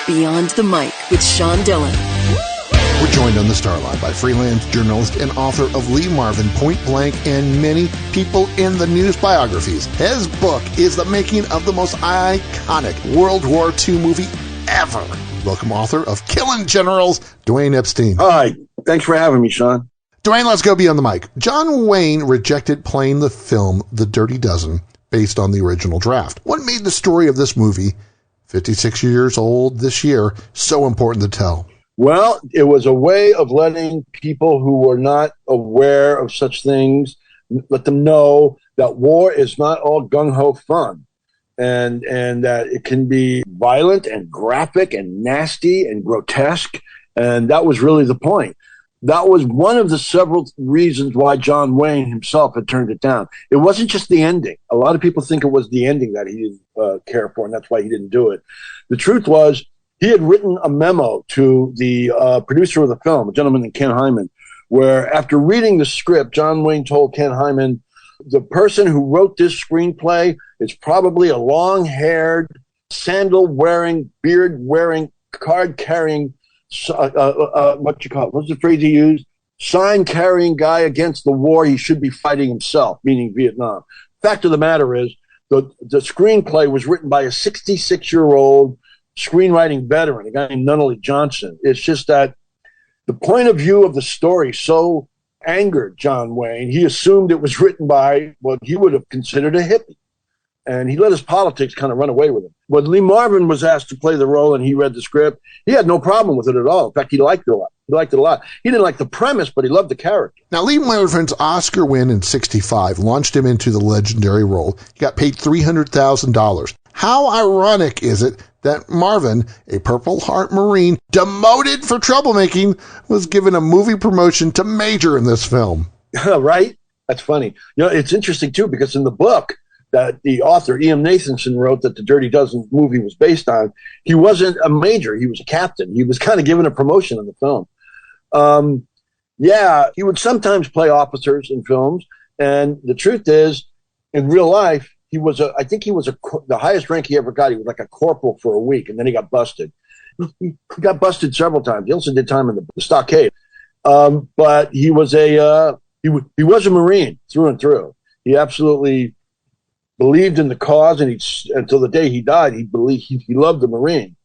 Beyond the Mic with Sean Dillon. We're joined on the Starline by freelance journalist and author of Lee Marvin, Point Blank, and many people in the news biographies. His book is the making of the most iconic World War II movie ever. Welcome, author of Killin Generals, Dwayne Epstein. Hi, thanks for having me, Sean. Dwayne, let's go beyond the mic. John Wayne rejected playing the film The Dirty Dozen based on the original draft. What made the story of this movie, 56 years old this year, so important to tell? Well, it was a way of letting people who were not aware of such things, let them know that war is not all gung-ho fun, and that it can be violent and graphic and nasty and grotesque, and that was really the point. That was one of the several reasons why John Wayne himself had turned it down. It wasn't just the ending. A lot of people think it was the ending that he didn't care for, and that's why he didn't do it. The truth was, he had written a memo to the producer of the film, a gentleman named Ken Hyman, where after reading the script, John Wayne told Ken Hyman, the person who wrote this screenplay is probably a long-haired, sandal-wearing, beard-wearing, card-carrying, what's the phrase he used? Sign-carrying guy against the war he should be fighting himself, meaning Vietnam. Fact of the matter is, the screenplay was written by a 66-year-old screenwriting veteran, a guy named Nunnally Johnson. It's just that the point of view of the story so angered John Wayne, he assumed it was written by what he would have considered a hippie. And he let his politics kind of run away with him. When Lee Marvin was asked to play the role and he read the script, he had no problem with it at all. In fact, he liked it a lot. He didn't like the premise, but he loved the character. Now, Lee Marvin's Oscar win in '65 launched him into the legendary role. He got paid $300,000. How ironic is it that Marvin, a Purple Heart Marine, demoted for troublemaking, was given a movie promotion to major in this film? Right? That's funny. You know, it's interesting, too, because in the book that the author, Ian Nathanson, wrote that the Dirty Dozen movie was based on, he wasn't a major. He was a captain. He was kind of given a promotion in the film. He would sometimes play officers in films. And the truth is, in real life, the highest rank he ever got. He was like a corporal for a week, and then he got busted. He got busted several times. He also did time in the stockade. But he was a Marine through and through. He absolutely believed in the cause, and until the day he died, he loved the Marines.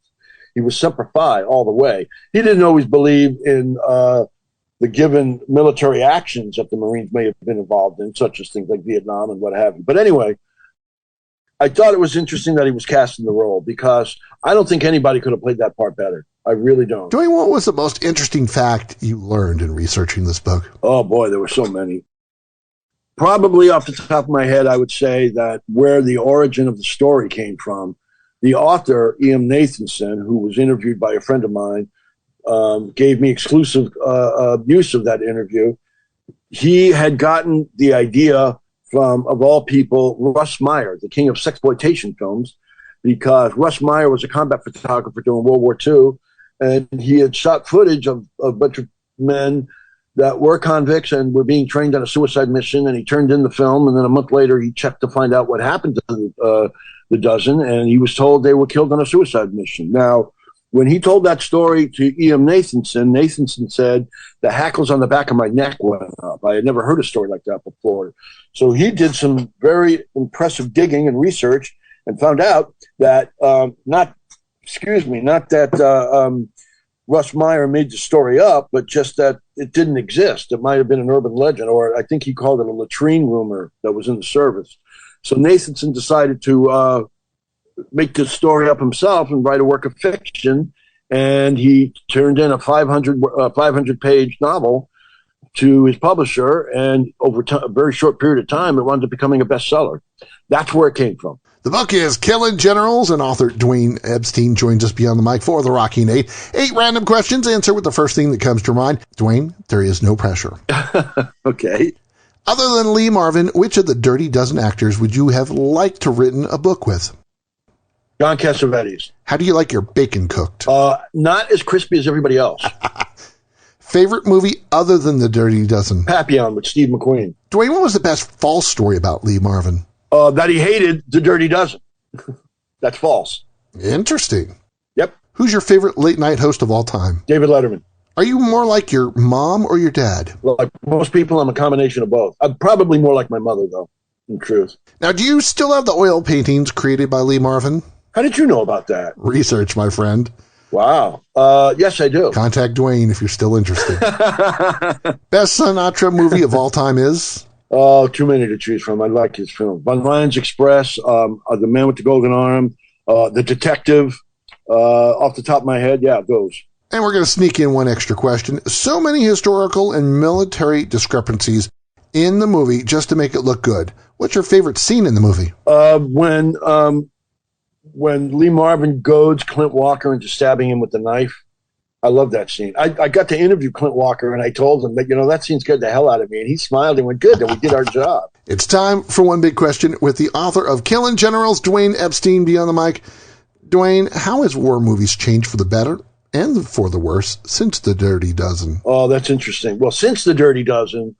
He was Semper Fi all the way. He didn't always believe in the given military actions that the Marines may have been involved in, such as things like Vietnam and what have you. But anyway, I thought it was interesting that he was cast in the role because I don't think anybody could have played that part better. I really don't. Dwayne, what was the most interesting fact you learned in researching this book? Oh, boy, there were so many. Probably off the top of my head, I would say that where the origin of the story came from, the author, Ian Nathanson, who was interviewed by a friend of mine, gave me exclusive use of that interview. He had gotten the idea from, of all people, Russ Meyer, the king of sexploitation films, because Russ Meyer was a combat photographer during World War II, and he had shot footage of a bunch of men that were convicts and were being trained on a suicide mission, and he turned in the film, and then a month later he checked to find out what happened to the dozen, and he was told they were killed on a suicide mission. Now, when he told that story to Ian Nathanson said, the hackles on the back of my neck went up. I had never heard a story like that before. So he did some very impressive digging and research and found out that not that Russ Meyer made the story up, but just that it didn't exist. It might have been an urban legend, or I think he called it a latrine rumor that was in the service. So Nathanson decided to make this story up himself and write a work of fiction, and he turned in a 500-page novel to his publisher, and over a very short period of time, it wound up becoming a bestseller. That's where it came from. The book is Killin Generals, and author Dwayne Epstein joins us beyond the mic for the Rocking Eight. 8 random questions. Answer with the first thing that comes to mind. Dwayne, there is no pressure. Okay. Other than Lee Marvin, which of the Dirty Dozen actors would you have liked to written a book with? John Cassavetes. How do you like your bacon cooked? Not as crispy as everybody else. Favorite movie other than The Dirty Dozen? Papillon with Steve McQueen. Dwayne, what was the best false story about Lee Marvin? That he hated The Dirty Dozen. That's false. Interesting. Yep. Who's your favorite late-night host of all time? David Letterman. Are you more like your mom or your dad? Like most people, I'm a combination of both. I'm probably more like my mother, though, in truth. Now, do you still have the oil paintings created by Lee Marvin? How did you know about that? Research, my friend. Wow. Yes, I do. Contact Dwayne if you're still interested. Best Sinatra movie of all time is? Oh, too many to choose from. I like his film. Von Ryan's Express, The Man with the Golden Arm, The Detective. Off the top of my head, yeah, those. And we're going to sneak in one extra question. So many historical and military discrepancies in the movie just to make it look good. What's your favorite scene in the movie? When Lee Marvin goads Clint Walker into stabbing him with the knife. I love that scene. I got to interview Clint Walker, and I told him that, that scene scared the hell out of me. And he smiled and went, good, that we did our job. It's time for one big question with the author of Killin Generals, Dwayne Epstein, beyond the mic. Dwayne, how has war movies changed for the better and for the worse since The Dirty Dozen? Oh, that's interesting. Well, since The Dirty Dozen,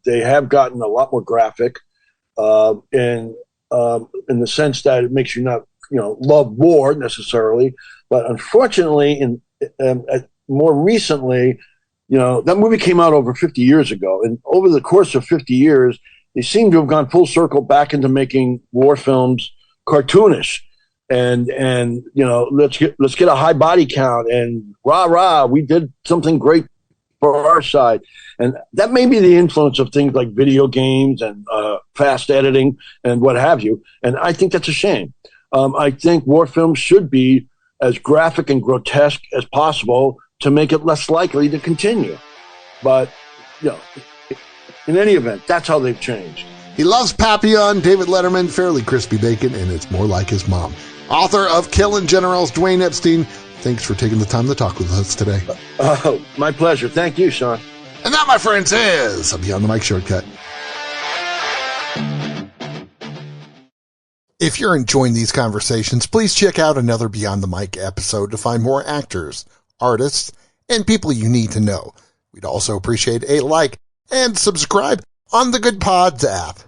they have gotten a lot more graphic in the sense that it makes you not, love war necessarily. But unfortunately, more recently, that movie came out over 50 years ago. And over the course of 50 years, they seem to have gone full circle back into making war films cartoonish. And let's get a high body count and rah, we did something great for our side. And that may be the influence of things like video games and fast editing and what have you. And I think that's a shame. I think war films should be as graphic and grotesque as possible to make it less likely to continue. But, in any event, that's how they've changed. He loves Papillon, David Letterman, Fairly Crispy Bacon, and it's more like his mom. Author of Killin Generals, Dwayne Epstein, thanks for taking the time to talk with us today. Oh, my pleasure. Thank you, Sean. And that, my friends, is a Beyond the Mic shortcut. If you're enjoying these conversations, please check out another Beyond the Mic episode to find more actors, artists, and people you need to know. We'd also appreciate a like and subscribe on the Good Pods app.